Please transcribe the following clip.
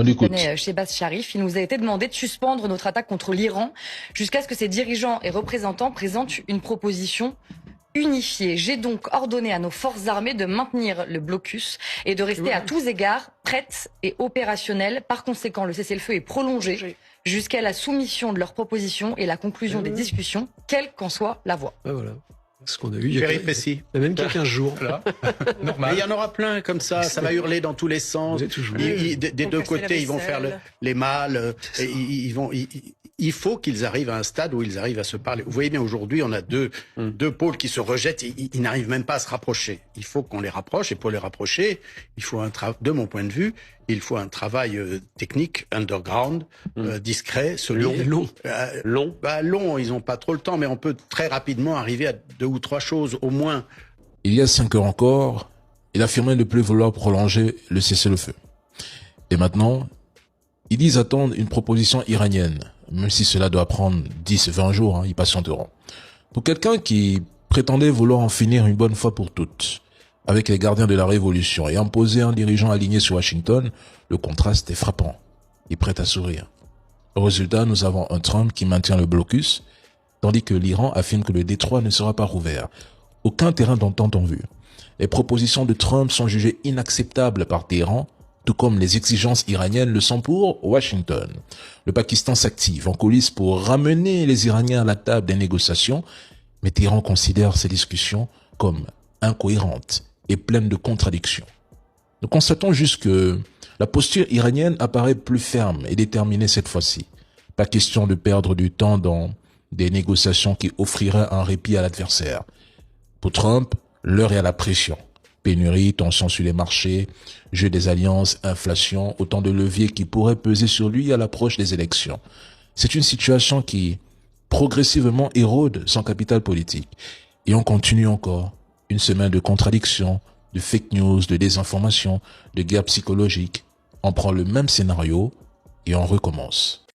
On écoute. Shehbaz Sharif, il nous a été demandé de suspendre notre attaque contre l'Iran jusqu'à ce que ses dirigeants et représentants présentent une proposition unifiée. J'ai donc ordonné à nos forces armées de maintenir le blocus et de rester à tous égards prêtes et opérationnelles. Par conséquent, le cessez-le-feu est prolongé jusqu'à la soumission de leurs propositions et la conclusion des discussions, quelle qu'en soit la voie. Voilà. Ce qu'on a vu il y a même quelques jours. Normal. Il y en aura plein comme ça va hurler dans tous les sens. Des deux côtés, ils vont faire les mâles. Il faut qu'ils arrivent à un stade où ils arrivent à se parler. Vous voyez bien, aujourd'hui, on a deux pôles qui se rejettent. Ils n'arrivent même pas à se rapprocher. Il faut qu'on les rapproche. Et pour les rapprocher, il faut de mon point de vue, il faut un travail technique, underground, discret, solide. Long. Long, ils n'ont pas trop le temps, mais on peut très rapidement arriver à 2 ou 3 choses, au moins. Il y a 5 heures encore, il affirmait ne plus vouloir prolonger le cessez-le-feu. Et maintenant, ils disent attendre une proposition iranienne, même si cela doit prendre 10-20 jours, ils patienteront. Pour quelqu'un qui prétendait vouloir en finir une bonne fois pour toutes, avec les gardiens de la révolution et imposer un dirigeant aligné sur Washington, le contraste est frappant. Il prête à sourire. Au résultat, nous avons un Trump qui maintient le blocus, tandis que l'Iran affirme que le détroit ne sera pas rouvert. Aucun terrain d'entente en vue. Les propositions de Trump sont jugées inacceptables par Téhéran, tout comme les exigences iraniennes le sont pour Washington. Le Pakistan s'active en coulisses pour ramener les Iraniens à la table des négociations, mais Téhéran considère ces discussions comme incohérentes et pleines de contradictions. Nous constatons juste que la posture iranienne apparaît plus ferme et déterminée cette fois-ci. Pas question de perdre du temps dans des négociations qui offriraient un répit à l'adversaire. Pour Trump, l'heure est à la pression. Pénurie, tension sur les marchés, jeu des alliances, inflation, autant de leviers qui pourraient peser sur lui à l'approche des élections. C'est une situation qui progressivement érode son capital politique. Et on continue encore. Une semaine de contradictions, de fake news, de désinformation, de guerre psychologique. On prend le même scénario et on recommence.